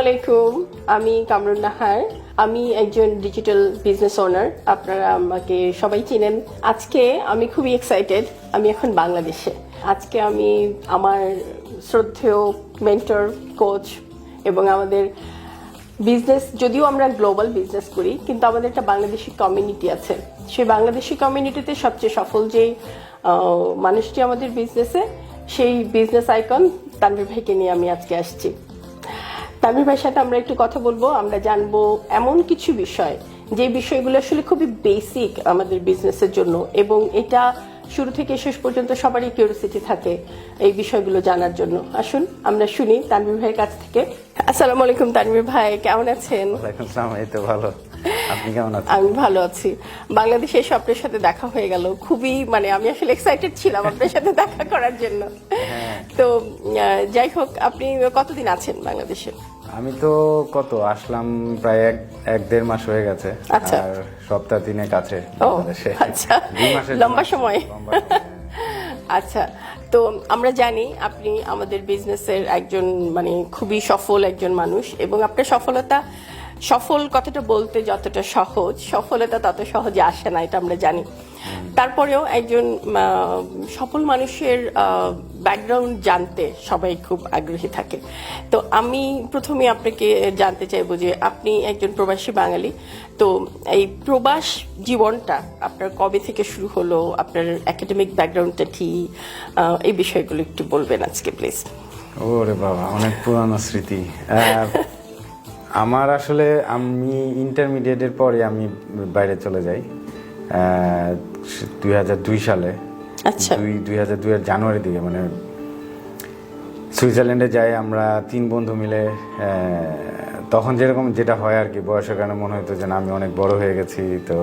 আলাইকুম, আমি কামরুন নাহার। আমি একজন ডিজিটাল বিজনেস ওনার। আপনারা আমাকে সবাই চিনেন। আজকে আমি খুবই এক্সাইটেড। আমি এখন বাংলাদেশে। আজকে আমি আমার শ্রদ্ধেয় মেন্টর, কোচ এবং আমাদের বিজনেস, যদিও আমরা গ্লোবাল বিজনেস করি, কিন্তু আমাদের একটা বাংলাদেশি কমিউনিটি আছে। সেই বাংলাদেশি কমিউনিটিতে সবচেয়ে সফল যে মানুষটি আমাদের বিজনেসে, সেই বিজনেস আইকন তানভীর ভাইকে নিয়ে আমি আজকে আসছি। তানভীর ভাইয়ের সাথে আমরা একটু কথা বলবো। আমরা জানবো এমন কিছু বিষয়, যে বিষয়গুলো আসলে খুবই বেসিক আমাদের বিজনেসের জন্য, এবং এটা শুরু থেকে শেষ পর্যন্ত সবারই কিউরিওসিটি থাকে এই বিষয়গুলো জানার জন্য। আসুন আমরা শুনি তানভীর ভাইয়ের কাছ থেকে। আসসালামু আলাইকুম তানভীর ভাই, কেমন আছেন? ওয়ালাইকুম আসসালাম। এই তো ভালো, আপনি কেমন আছেন? আমি ভালো আছি। বাংলাদেশে এসে আপনার সাথে দেখা হয়ে গেল, খুবই আমি আসলে এক্সাইটেড ছিলাম আপনার সাথে দেখা করার জন্য। তো যাই হোক, আপনি কতদিন আছেন বাংলাদেশে? আমি তো আসলাম প্রায় এক দেড় মাস হয়ে গেছে। আচ্ছা। আর সপ্তাহ তিনেক আছে বাংলাদেশে। আচ্ছা, 2 মাসের লম্বা সময়। আচ্ছা, তো আমরা জানি আপনি আমাদের বিজনেসের একজন খুবই সফল একজন মানুষ, এবং আপনার সফল কথাটা বলতে যতটা সহজ, সফলতা তত সহজে আসে না, এটা আমরা জানি। তারপরেও একজন সফল মানুষের ব্যাকগ্রাউন্ড জানতে সবাই খুব আগ্রহী থাকে। তো আমি প্রথমে আপনাকে জানতে চাইবো যে আপনি একজন প্রবাসী বাঙালি। তো এই প্রবাস জীবনটা আপনার কবে থেকে শুরু হলো, আপনার একাডেমিক ব্যাকগ্রাউন্ডটা কি, এই বিষয়গুলো একটু বলবেন আজকে প্লিজ। ওরে বাবা, অনেক পুরানো স্মৃতি। আমার আসলে আমি ইন্টারমিডিয়েটের পরে আমি বাইরে চলে যাই 2002 সালে। আচ্ছা। 2002 এর জানুয়ারির দিকে সুইজারল্যান্ডে যাই আমরা 3 বন্ধু মিলে। তখন যেটা হয় আর কি, বয়সের কারণে মনে হতো যে না, আমি অনেক বড় হয়ে গেছি, তো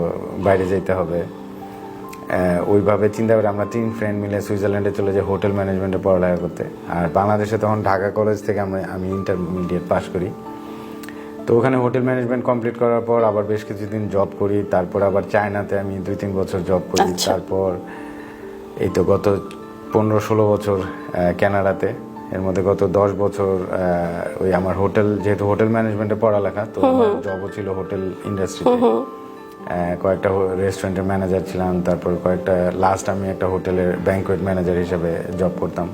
বাইরে যেতে হবে। ওইভাবে চিন্তা করে আমরা 3 ফ্রেন্ড মিলে সুইজারল্যান্ডে চলে যাই হোটেল ম্যানেজমেন্টে পড়ালেখা করতে। আর বাংলাদেশে তখন ঢাকা কলেজ থেকে আমি ইন্টারমিডিয়েট পাস করি। তো ওখানে হোটেল ম্যানেজমেন্ট কমপ্লিট করার পর আবার বেশ কিছুদিন জব করি। তারপর আবার চায়নাতে আমি 2-3 বছর জব করি। তারপর এই তো গত 15-16 বছর কানাডাতে। এর মধ্যে গত 10 বছর ওই আমার যেহেতু হোটেল ম্যানেজমেন্টে পড়ালেখা, তো জবও ছিল হোটেল ইন্ডাস্ট্রিতে। কয়েকটা রেস্টুরেন্টের ম্যানেজার ছিলাম। তারপর লাস্ট আমি একটা হোটেলের ব্যাংকুয়েট ম্যানেজার হিসেবে জব করতাম।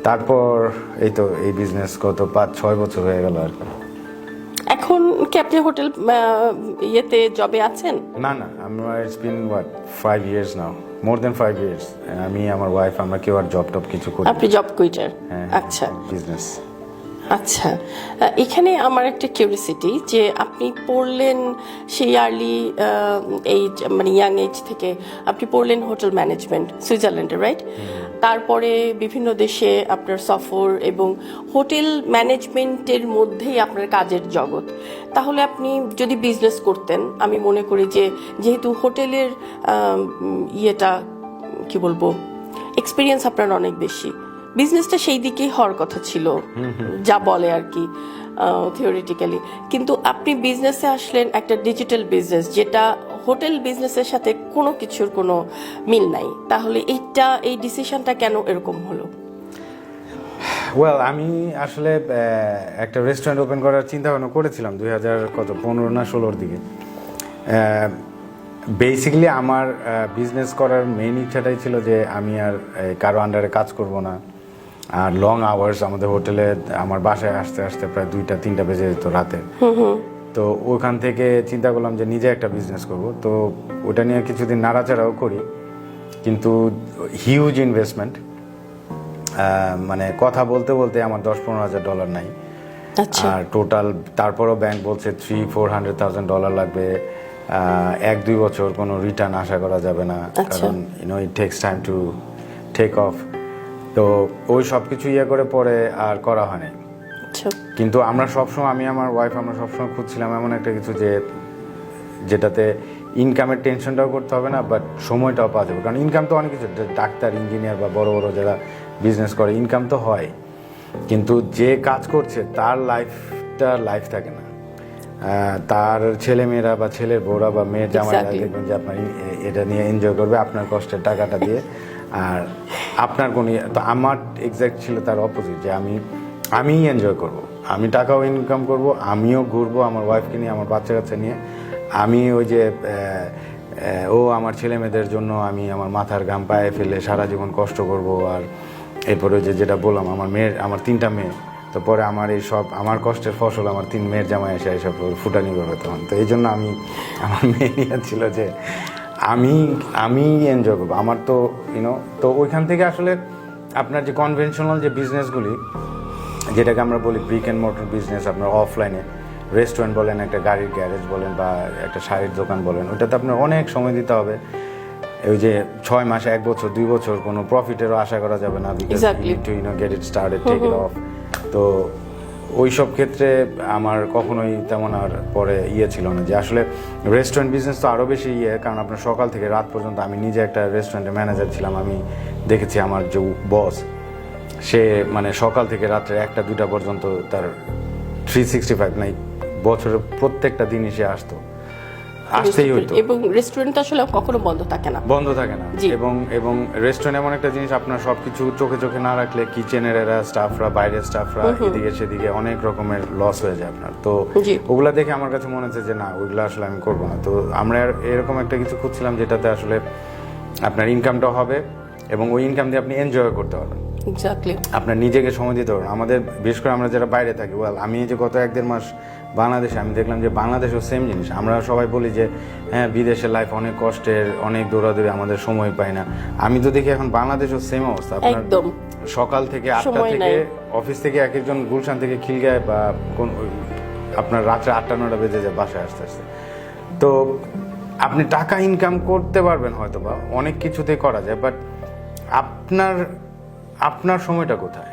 তারপর এই তো এই বিজনেস গত 5-6 বছর হয়ে গেল আর কি। এখন কি আপনি হোটেল ইয়েতে জবে আছেন? না, আমরা it's been 5 years now, more than 5 years। আমি আমার ওয়াইফ, আমরা কেউ আর জব কিছু করি। আপনি জব কুইটার? আচ্ছা, বিজনেস। আচ্ছা, এখানে আমার একটা কিউরিওসিটি যে আপনি পড়লেন সেই আর্লি এইজ, ইয়াং এজ থেকে আপনি পড়লেন হোটেল ম্যানেজমেন্ট সুইজারল্যান্ডে, রাইট? তারপরে বিভিন্ন দেশে আপনার সফর, এবং হোটেল ম্যানেজমেন্টের মধ্যেই আপনার কাজের জগৎ। তাহলে আপনি যদি বিজনেস করতেন, আমি মনে করি যে যেহেতু হোটেলের ইয়েটা কি বলবো, এক্সপিরিয়েন্স আপনার অনেক বেশি, বিজনেসটা সেই দিকেই হওয়ার কথা ছিল, যা বলে আর কি থিওরিটিক্যালি। কিন্তু আপনি বিজনেসে আসলেন একটা ডিজিটাল বিজনেস, যেটা হোটেল বিজনেসের সাথে কোনো কিছুর কোনো মিল নাই। তাহলে এই ডিসিশনটা কেন এরকম হলো? আমি আসলে একটা রেস্টুরেন্ট ওপেন করার চিন্তা ভাবনা করেছিলাম 2015 না 16 দিকে। বেসিক্যালি আমার বিজনেস করার মেইন ইচ্ছাটাই ছিল যে আমি আর কারো আন্ডারে কাজ করব না। আর লং আওয়ার্স আমাদের হোটেলে, আমার বাসায় আসতে আসতে প্রায় 2-3টা বেজে যেত রাতে। তো ওখান থেকে চিন্তা করলাম যে নিজে একটা বিজনেস করব। তো ওটা নিয়ে কিছুদিন নাড়াচাড়াও করি, কিন্তু হিউজ ইনভেস্টমেন্ট। কথা বলতে বলতে আমার $10-15,000 নাই। আর টোটাল তারপরও ব্যাংক বলছে $300,000-400,000 লাগবে। 1-2 বছর কোনো রিটার্ন আশা করা যাবে না, কারণ it takes time to take off. তো ওই সব কিছু করে পরে আর করা হয়নি। কিন্তু আমি আমার ওয়াইফ আমরা সবসময় খুঁজছিলাম এমন একটা কিছু যেটাতে ইনকামের টেনশনটাও করতে হবে না, বাট সময়টাও পাওয়া যাবে। কারণ ইনকাম তো অনেক কিছু, ডাক্তার, ইঞ্জিনিয়ার বা বড় বড় যারা বিজনেস করে, ইনকাম তো হয়, কিন্তু যে কাজ করছে তার লাইফ থাকে না। তার ছেলেমেয়েরা বা ছেলের বউরা বা মেয়ের জামাইরা দেখবেন যে আপনার এটা নিয়ে এনজয় করবে আপনার কষ্টের টাকাটা দিয়ে। আর আপনার তো আমার এক্স্যাক্ট ছিল তার অপোজিট, যে আমি আমি এনজয় করব, আমি টাকাও ইনকাম করব, আমিও ঘুরবো আমার ওয়াইফকে নিয়ে, আমার বাচ্চা কাচ্চা নিয়ে। আমি ওই যে ও আমার ছেলে মেয়েদের জন্য আমি আমার মাথার ঘাম পায়ে ফেলে সারা জীবন কষ্ট করব। আর এরপরে ওই যে যেটা বললাম, আমার 3টা মেয়ে, তো পরে আমার এই সব আমার কষ্টের ফসল আমার 3 মেয়ের জামাই এসে এইসব ফুটানি করবে তখন। তো এই জন্য আমি আমার মেয়ে নিয়ে ছিল যে আমি এনজয় করবো। আমার তো তো ওইখান থেকে আসলে আপনার যে কনভেনশনাল যে বিজনেসগুলি, যেটাকে আমরা বলি ব্রিক অ্যান্ড মোটর বিজনেস, আপনার অফলাইনে রেস্টুরেন্ট বলেন, একটা গাড়ির গ্যারেজ বলেন, বা একটা শাড়ির দোকান বলেন, ওটাতে আপনার অনেক সময় দিতে হবে। ওই যে 6 মাস, 1 বছর, 2 বছর কোনো প্রফিটেরও আশা করা যাবে না, because you need to get it started, take it off. তো ওই সব ক্ষেত্রে আমার কখনোই তেমন আর পরে ছিল না যে আসলে রেস্টুরেন্ট বিজনেস তো আরও বেশি কারণ আপনার সকাল থেকে রাত পর্যন্ত, আমি নিজে একটা রেস্টুরেন্টের ম্যানেজার ছিলাম, আমি দেখেছি আমার যে বস, সে মানে সকাল থেকে রাত্রে 1টা 2টা পর্যন্ত তার 365 নাই, বছরের প্রত্যেকটা দিনই সে আসতেই হইতো। এবং রেস্টুরেন্ট আসলে কখনো বন্ধ থাকে না। এবং রেস্টুরেন্ট এমন একটা জিনিস, আপনার সবকিছু চোখে চোখে না রাখলে কিচেনের এরা স্টাফরা, বাইরের স্টাফরা, এদিকে সেদিকে অনেক রকমের লস হয়ে যায় আপনার। তো ওগুলা দেখে আমার কাছে মনে হচ্ছে যে না, ওইগুলো আসলে আমি করবো না। তো আমরা এরকম একটা কিছু খুঁজছিলাম যেটাতে আসলে আপনার ইনকামটা হবে এবং ওই ইনকাম দিয়ে আপনি এনজয় করতে পারবেন, আপনার নিজেকে সময় দিতে পারবেন। আমাদের বিশেষ করে আমরা যারা বাইরে থাকি, আমি যে গত 1-1.5 মাস বাংলাদেশে, আমি দেখলাম যে বাংলাদেশেও সেম জিনিস। আমরা সবাই বলি যে হ্যাঁ বিদেশের লাইফ অনেক কষ্টের, অনেক দৌড়াদৌড়ি, আমাদের সময় পাই না। আমি তো দেখি এখন বাংলাদেশেও সেম অবস্থা। আপনার সকাল থেকে 8টা থেকে অফিস থেকে এক একজন গুলশান থেকে খিলগাঁয়, বা আপনার রাত্রে 8টা-9টা বেজে যায় বাসায় আসতে আসতে। তো আপনি টাকা ইনকাম করতে পারবেন হয়তো, বা অনেক কিছুতেই করা যায়, বাট আপনার সময়টা কোথায়?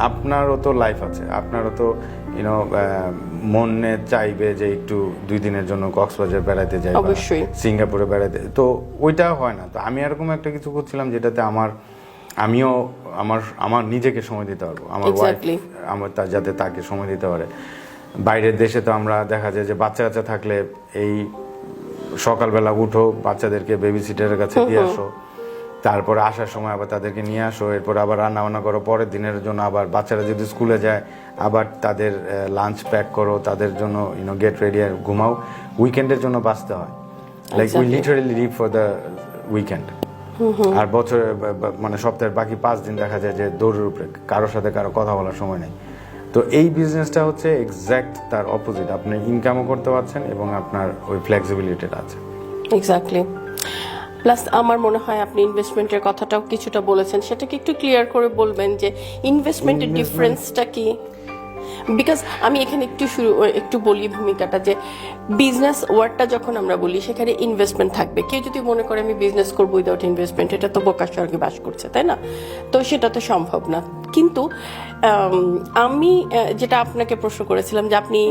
আপনারও তো লাইফ আছে, আপনারও তো মনে চাইবে যে একটু 2 দিনের জন্য কক্সবাজার বেড়াতে যাই, সিঙ্গাপুরে বেড়াতে, তো ওইটা হয় না। তো আমি এরকম একটা কিছু করছিলাম যেটাতে আমিও আমার নিজেকে সময় দিতে পারবো, আমার ওয়াইফ যাতে তাকে সময় দিতে পারে। বাইরের দেশে তো আমরা দেখা যায় যে বাচ্চা কাচ্চা থাকলে এই সকালবেলা উঠো, বাচ্চাদেরকে বেবি সিটারের কাছে দিয়ে আসো, তারপরে আসার সময় আবার তাদেরকে নিয়ে আসো, এরপর আবার রান্না বান্না করো পরের দিনের জন্য, আবার বাচ্চারা যদি স্কুলে যায় আবার তাদের লাঞ্চ প্যাক করো, তাদের জন্য গেট রেডি, আর ঘুমাও। উইকেন্ডের জন্য বাঁচতে হয়, like we literally live for the weekend. আর বছরে মানে সপ্তাহের বাকি 5 দিন দেখা যায় যে দৌড়ের উপরে, কারোর সাথে কারো কথা বলার সময় নেই। তো এই বিজনেসটা হচ্ছে এক্স্যাক্ট তার অপোজিট, আপনি ইনকামও করতে পারছেন এবং আপনার ওই ফ্লেক্সিবিলিটিটা আছে। এক্স্যাক্টলি। প্লাস আমার মনে হয় আপনি ইনভেস্টমেন্টের কথাটাও কিছুটা বলেছেন, সেটাকে একটু ক্লিয়ার করে বলবেন যে ইনভেস্টমেন্টের ডিফারেন্সটা কি। বিকজ আমি এখানে একটু বলি ভূমিকাটা, যে বিজনেস ওয়ার্ডটা যখন আমরা বলি সেখানে ইনভেস্টমেন্ট থাকবে। কেউ যদি মনে করে আমি বিজনেস করবো উইদাউট ইনভেস্টমেন্ট, এটা তো বোকার স্বর্গে বাস করছে, তাই না? তো সেটা তো সম্ভব না। কিন্তু আমি যেটা আপনাকে প্রশ্ন করেছিলাম যে আপনি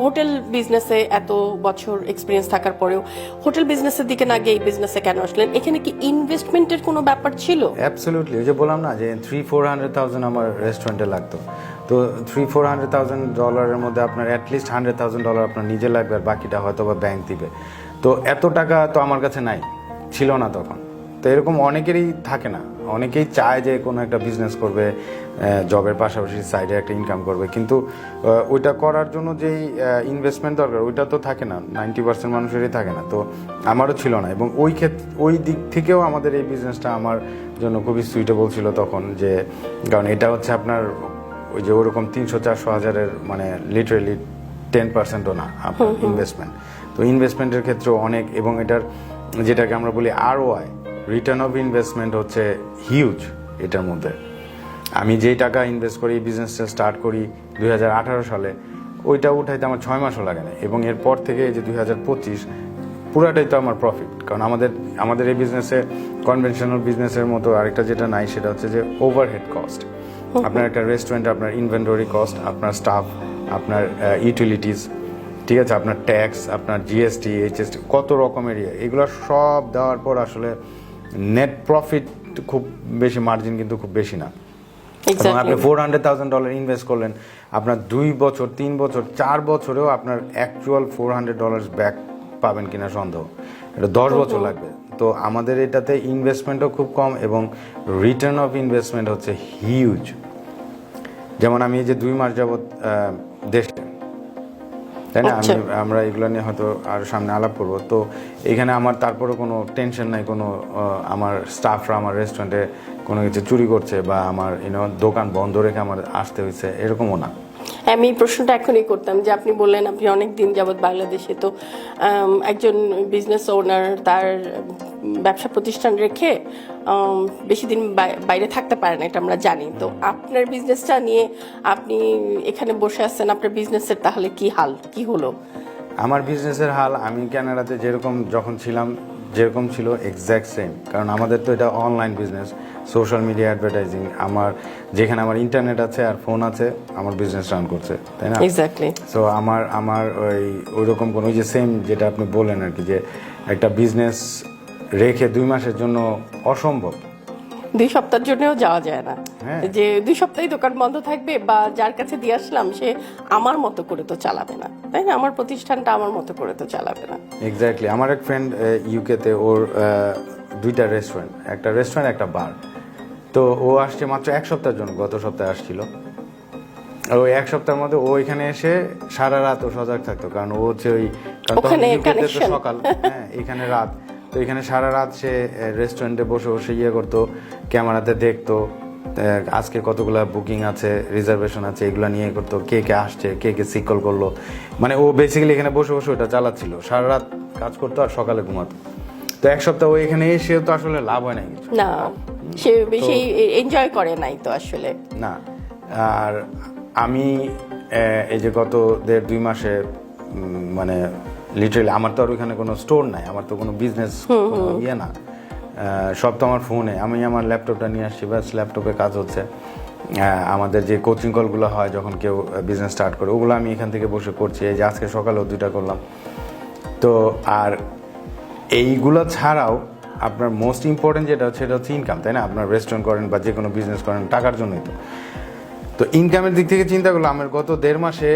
হোটেল বিজনেসে এত বছর এক্সপিরিয়েন্স থাকার পরেও হোটেল বিজনেসের দিকে না গিয়ে এই বিজনেসে কেন আসলেন? এখানে কি ইনভেস্টমেন্টের কোনো ব্যাপার ছিল? অ্যাবসলিউটলি। ওই যে বললাম না যে 300-400,000 আমার রেস্টুরেন্টে লাগতো। তো $300,000-400,000 মধ্যে আপনার অ্যাটলিস্ট $100,000 আপনার নিজে লাগবে, আর বাকিটা হয়তো বা ব্যাংক দিবে। তো এত টাকা তো আমার কাছে ছিল না তখন। তো এরকম অনেকেরই থাকে না, অনেকেই চায় যে কোনো একটা বিজনেস করবে, জবের পাশাপাশি সাইডে একটা ইনকাম করবে, কিন্তু ওইটা করার জন্য যেই ইনভেস্টমেন্ট দরকার ওইটা তো থাকে না, 90% মানুষেরই থাকে না। তো আমারও ছিল না, এবং ওই দিক থেকেও আমাদের এই বিজনেসটা আমার জন্য খুবই সুইটেবল ছিল তখন, যে কারণ এটা হচ্ছে আপনার ওই যে ওরকম 300-400 হাজারের মানে লিটারেলি 10%ও না আপনার ইনভেস্টমেন্ট। তো ইনভেস্টমেন্টের ক্ষেত্রেও অনেক, এবং এটার যেটাকে আমরা বলি ROI, রিটার্ন অফ ইনভেস্টমেন্ট হচ্ছে হিউজ এটার মধ্যে। আমি যেই টাকা ইনভেস্ট করি, বিজনেসটা স্টার্ট করি 2018 সালে, ওইটা উঠাইতে আমার 6 মাসও লাগে না, এবং এরপর থেকে এই যে 2025 পুরাটাই তো আমার প্রফিট। কারণ আমাদের এই বিজনেসে কনভেনশনাল বিজনেসের মতো আরেকটা যেটা নাই, সেটা হচ্ছে যে ওভারহেড কস্ট। আপনার একটা রেস্টুরেন্টে আপনার ইনভেন্টরি কস্ট, আপনার স্টাফ, আপনার ইউটিলিটিস, ঠিক আছে, আপনার ট্যাক্স, আপনার GST, HST, কত রকমের এগুলো সব দেওয়ার পর আসলে নেট প্রফিট খুব বেশি, মার্জিন কিন্তু খুব বেশি না। আপনি $400,000 ইনভেস্ট করলেন, আপনার 2 বছর, 3 বছর, 4 বছরেও আপনার অ্যাকচুয়াল $400 ব্যাক পাবেন কিনা সন্দেহ। এটা 10 বছর লাগবে। তো আমাদের এটাতে ইনভেস্টমেন্টও খুব কম, এবং রিটার্ন অফ ইনভেস্টমেন্ট হচ্ছে হিউজ। যেমন আমি এই যে 2 মাস যাবত দেশে, তাই না, আচ্ছা। আমরা এগুলো নিয়ে হয়তো আর সামনে আলাপ করবো। তো এখানে আমার তারপরে কোনো টেনশন নাই, কোনো আমার স্টাফরা আমার রেস্টুরেন্টে কোনো কিছু চুরি করছে বা আমার দোকান বন্ধ রেখে আমার আসতে হয়েছে, এরকমও না। আমি এই প্রশ্নটা এখনই করতাম যে আপনি বললেন আপনি অনেক দিন যাবৎ বাংলাদেশে, তো একজন বিজনেস ওনার তার ব্যবসা প্রতিষ্ঠান রেখে বেশি দিন বাইরে থাকতে পারে না, এটা আমরা জানি। তো আপনার বিজনেসটা নিয়ে আপনি এখানে বসে আছেন, আপনার বিজনেসের তাহলে কি হাল, কি হলো? আমার বিজনেসের হাল আমি কানাডাতে যেরকম যখন ছিলাম যেরকম ছিল এক্স্যাক্ট সেম, কারণ আমাদের তো এটা online business, social media advertising, আমার যেখানে আমার ইন্টারনেট আছে আর ফোন আছে আমার বিজনেস রান করছে, তাই না? এক্স্যাক্টলি। সো আমার ওই রকম কোনো যে সেম যেটা আপনি বললেন আর কি, যে একটা বিজনেস রেখে 2 মাসের জন্য অসম্ভব। 2 সপ্তাহের জন্যও যাওয়া যায় না, হ্যাঁ। যে 2 সপ্তাহে দোকান বন্ধ থাকবে বা যার কাছে দিয়ে আসলাম সে আমার মতো করে তো চালাবে না, তাই না? আমার প্রতিষ্ঠানটা আমার মতো করে তো চালাবে না। এক্স্যাক্টলি। আমার এক ফ্রেন্ড ইউকেতে, ওর 2টা রেস্টুরেন্ট, একটা রেস্টুরেন্ট একটা বার। তো ও আসছে মাত্র 1 সপ্তাহের জন্য, গত সপ্তাহে আসছিল। ওই 1 সপ্তাহের মধ্যে ও এখানে এসে সারা রাত ও সজাগ থাকতো, কারণ ও হচ্ছে কারণ তখন ওখানে ইউকেতে তো connection। সকাল, হ্যাঁ, এখানে রাত। তো এখানে সারা রাত সে রেস্টুরেন্টে বসে বসে করতো, ক্যামেরাতে দেখতো আজকে কতগুলা বুকিং আছে, রিজার্ভেশন আছে, এগুলো নিয়ে করতো, কে কে আসছে, কে কে সিকল করলো। মানে ও বেসিক্যালি এখানে বসে বসে ওটা চালাচ্ছিল, সারা রাত কাজ করতো আর সকালে ঘুমাতো। তো 1 সপ্তাহ ও এখানে এসেও তো আসলে লাভ হয় না কিছু, না, সে বেশি এনজয় করে নাই তো আসলে। না। আর আমি এই যে গত 1.5-2 মাসে মানে লিটারালি আমার তো আর ওইখানে কোনো স্টোর নাই, আমার তো কোনো বিজনেস না, সব তো আমার ফোনে। আমি আমার ল্যাপটপটা নিয়ে আসছি, ব্যাস ল্যাপটপে কাজ হচ্ছে। আমাদের যে কোচিং কলগুলো হয় যখন কেউ বিজনেস স্টার্ট করে, ওগুলো আমি এখান থেকে বসে করছি। এই যে আজকে সকালেও 2টা করলাম। তো আর এইগুলো ছাড়াও আপনার মোস্ট ইম্পর্টেন্ট যেটা হচ্ছে, সেটা হচ্ছে ইনকাম, তাই না? আপনার রেস্টুরেন্ট করেন বা যে কোনো বিজনেস করেন টাকার জন্যই তো। তো ইনকামের দিক থেকে চিন্তা করলে আমার গত 1.5 মাসে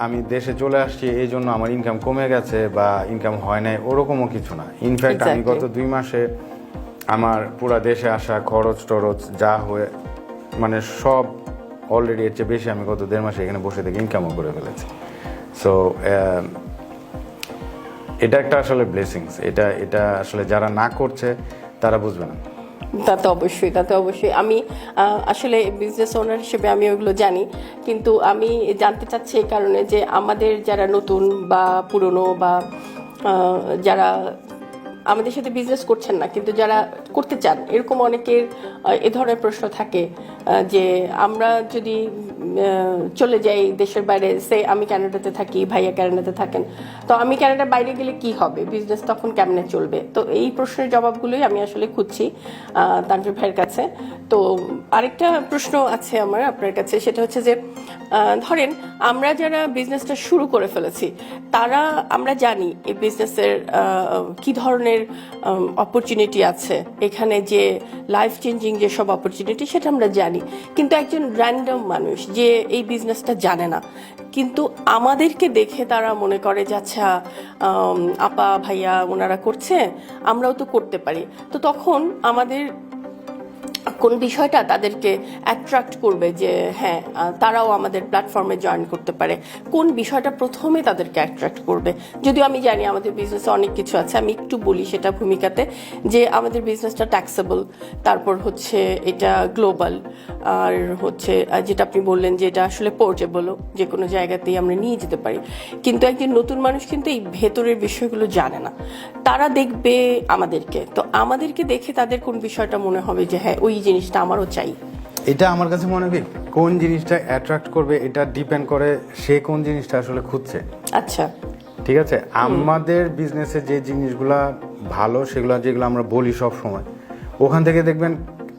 আমি দেশে চলে আসছি, এই জন্য আমার ইনকাম কমে গেছে বা ইনকাম হয় নাই, ওরকমও কিছু না। ইনফ্যাক্ট আমি গত 2 মাসে আমার পুরা দেশে আসা খরচ টরচ যা হয়ে মানে সব অলরেডি এর চেয়ে বেশি আমি গত 1.5 মাসে এখানে বসে থেকে ইনকামও করে ফেলেছি। সো এটা একটা আসলে ব্লেসিংস। এটা আসলে যারা না করছে তারা বুঝবে না। তাতে অবশ্যই আমি আসলে বিজনেস ওনার হিসেবে আমি ওইগুলো জানি, কিন্তু আমি জানতে চাচ্ছি এই কারণে যে আমাদের যারা নতুন বা পুরনো বা যারা আমাদের সাথে বিজনেস করছেন না কিন্তু যারা করতে চান, এরকম অনেকের এ ধরনের প্রশ্ন থাকে যে আমরা যদি চলে যাই দেশের বাইরে, সে আমি কানাডাতে থাকি, ভাইয়া কানাডাতে থাকেন, তো আমি কানাডার বাইরে গেলে কি হবে, বিজনেস তখন কেমনে চলবে? তো এই প্রশ্নের জবাবগুলোই আমি আসলে খুঁজছি তানভীর ভাইয়ের কাছে। তো আরেকটা প্রশ্ন আছে আমার আপনার কাছে, সেটা হচ্ছে যে ধরেন আমরা যারা বিজনেসটা শুরু করে ফেলেছি, তারা আমরা জানি এই বিজনেসের কি ধরনের অপরচুনিটি আছে, এখানে যে লাইফ চেঞ্জিং যেসব অপরচুনিটি সেটা আমরা জানি, কিন্তু একজন র্যান্ডম মানুষ যে এই বিজনেসটা জানে না, কিন্তু আমাদেরকে দেখে তারা মনে করে যে আচ্ছা আপা ভাইয়া ওনারা করছে, আমরাও তো করতে পারি। তো তখন আমাদের কোন বিষয়টা তাদেরকে অ্যাট্রাক্ট করবে যে হ্যাঁ তারাও আমাদের প্ল্যাটফর্মে জয়েন করতে পারে, কোন বিষয়টা প্রথমে তাদেরকে অ্যাট্রাক্ট করবে? যদিও আমি জানি আমাদের বিজনেসে অনেক কিছু আছে, আমি একটু বলি সেটা ভূমিকাতে, যে আমাদের বিজনেসটা ট্যাক্সেবল, তারপর হচ্ছে এটা গ্লোবাল, আর হচ্ছে যেটা আপনি বললেন যে এটা আসলে পোর্টেবলও, যে কোনো জায়গাতেই আমরা নিয়ে যেতে পারি। কিন্তু একজন নতুন মানুষ কিন্তু এই ভেতরের বিষয়গুলো জানে না, তারা দেখবে আমাদেরকে, তো আমাদেরকে দেখে তাদের কোন বিষয়টা মনে হবে যে হ্যাঁ ওই জিনিসটা আমারও চাই? এটা আমার কাছে মনে হয় কোন জিনিসটা অ্যাট্রাক্ট করবে এটা ডিপেন্ড করে সে কোন জিনিসটা আসলে খুঁজছে। আচ্ছা, ঠিক আছে। আমাদের বিজনেসে যে জিনিসগুলা ভালো, সেগুলো যেগুলো আমরা বলি সব সময়, ওখান থেকে দেখবেন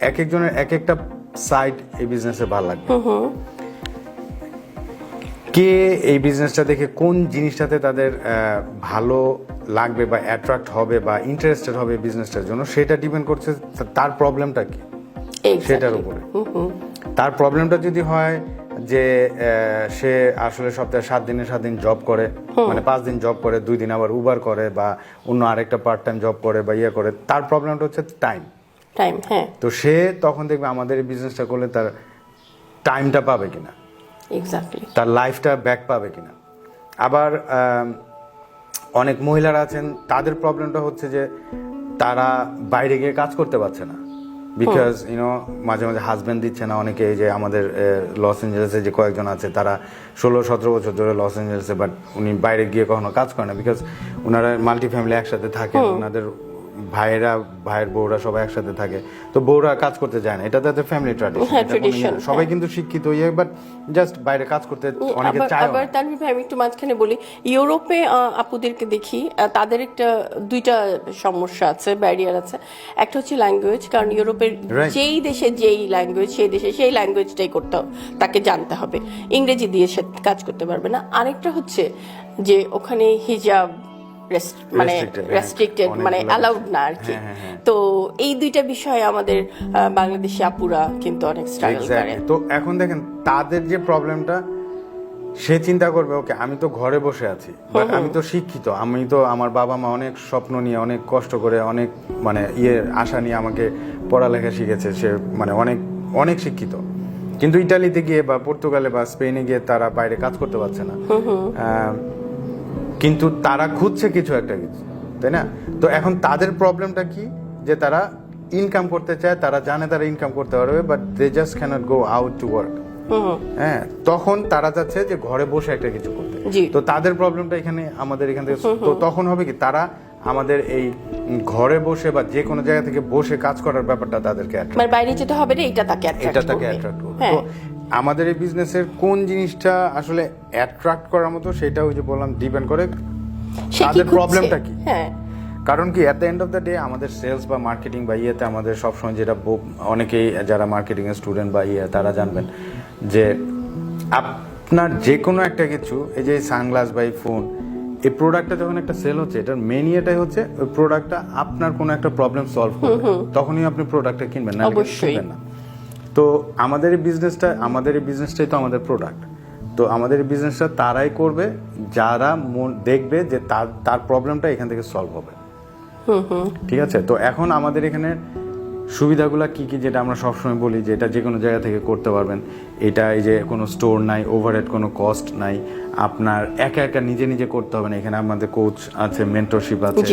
এক একজনের এক একটা সাইড এই বিজনেসে ভালো লাগবে। কে এই বিজনেসটা দেখে কোন জিনিসটাতে তাদের ভালো লাগবে বা অ্যাট্রাক্ট হবে বা ইন্টারেস্টেড হবে বিজনেসটার জন্য, সেটা ডিপেন্ড করছে তার প্রবলেমটা কি সেটার উপরে। তার প্রবলেমটা যদি হয় যে সে আসলে সপ্তাহে 7 দিনে 7 দিন জব করে, মানে 5 দিন জব করে, 2 দিন আবার উবার করে বা অন্য আরেকটা পার্ট টাইম জব করে বা করে, তার প্রবলেমটা হচ্ছে টাইম। হ্যাঁ। তো সে তখন দেখবে আমাদের এই বিজনেসটা করলে তার টাইমটা পাবে কিনা, এক্স্যাক্টলি, তার লাইফটা ব্যাক পাবে কিনা। আবার অনেক মহিলারা আছেন, তাদের প্রবলেমটা হচ্ছে যে তারা বাইরে গিয়ে কাজ করতে পারছে না, বিকজ মাঝে মাঝে হাজব্যান্ড দিচ্ছে না। অনেকে এই যে আমাদের লস এঞ্জেলেসে যে কয়েকজন আছে, তারা 16-17 বছর ধরে লস এঞ্জেলেসে, বাট উনি বাইরে গিয়ে কখনো কাজ করে না, বিকজ ওনারা মাল্টি ফ্যামিলি একসাথে থাকে, ওনাদের ভাইয়ের বউরা সবাই একসাথে থাকে, তো বউরা কাজ করতে যায় না, এটা তাদের ফ্যামিলি ট্র্যাডিশন। সবাই কিন্তু শিক্ষিত বাট জাস্ট বাইরে কাজ করতে অনেকে চায়। আবার তানভীর ভাই, আমি একটু মাঝখানে বলি, ইউরোপে আপুদেরকে দেখি তাদের দুইটা সমস্যা আছে, ব্যারিয়ার আছে। একটা হচ্ছে ল্যাঙ্গুয়েজ, কারণ ইউরোপের যেই দেশে যেই ল্যাঙ্গুয়েজ, সেই দেশে সেই ল্যাঙ্গুয়েজটাই তাকে জানতে হবে, ইংরেজি দিয়ে সে কাজ করতে পারবে না। আরেকটা হচ্ছে যে ওখানে হিজাব মানে রেস্ট্রিক্টেড, মানে অ্যালাউড না আর কি। তো এই দুইটা বিষয়ে আমাদের বাংলাদেশি আপুরা কিন্তু অনেক স্ট্রাগল করে। তো এখন দেখেন তাদের যে প্রবলেমটা, সে চিন্তা করবে ওকে আমি তো ঘরে বসে আছি, বাট আমি তো শিক্ষিত, আমি তো আমার বাবা মা অনেক স্বপ্ন নিয়ে, অনেক কষ্ট করে, অনেক মানে আশা নিয়ে আমাকে পড়ালেখা শিখেছে, সে মানে অনেক অনেক শিক্ষিত, কিন্তু ইটালিতে গিয়ে বা পর্তুগালে বা স্পেনে গিয়ে তারা বাইরে কাজ করতে পারছে না। কিন্তু তারা খুঁজছে কিছু, তাই না? তো এখন তাদের প্রবলেমটা কি, যে তারা ইনকাম করতে চায়, তারা জানে তারা ইনকাম করতে পারবে, but they just cannot go out to work. হ্যাঁ, তখন তারা চাচ্ছে যে ঘরে বসে একটা কিছু করতে। তো তাদের প্রবলেমটা এখানে, আমাদের এখান থেকে, তো তখন হবে কি, তারা আমাদের এই ঘরে বসে বা যে কোনো জায়গা থেকে বসে কাজ করার ব্যাপারটা তাদেরকে মানে বাইরে যেতে হবে না, এটা তাকে অ্যাট্রাক্ট করবে। তো আমাদের এই বিজনেসের কোন জিনিসটা আসলে অ্যাট্রাক্ট করার মতো, সেটা ওই যে বললাম ডিপেন্ড করে তাদের প্রবলেমটা কি। কারণ কি, at the end of the day আমাদের সেলস বা মার্কেটিং বা আমাদের সবসময় যেটা, অনেকেই যারা মার্কেটিং এর স্টুডেন্ট বা তারা জানবেন যে আপনার যে কোনো একটা কিছু, এই যে সানগ্লাস বা ফোন, এই প্রোডাক্টটা যখন একটা সেল হচ্ছে, এটার মেন ইয়েটাই হচ্ছে ওই প্রোডাক্টটা আপনার কোনো একটা প্রবলেম সলভ করবে, তখনই আপনি প্রোডাক্টটা কিনবেন, না কিনবেন না। তো আমাদের এই বিজনেসটাই তো আমাদের প্রোডাক্ট। তো আমাদের এই বিজনেসটা তারাই করবে যারা দেখবে যে তার প্রবলেমটা এখান থেকে সলভ হবে। ঠিক আছে? তো এখন আমাদের এখানে সুবিধাগুলো কি কি, যেটা আমরা সবসময় বলি যে এটা যে কোনো জায়গা থেকে করতে পারবেন। এটা এই যে কোনো স্টোর নাই, ওভারহেড কোনো কস্ট নাই, আপনার একা একা নিজে নিজে করতে হবে না। এখানে আমাদের কোচ আছে, মেন্টরশিপ আছে,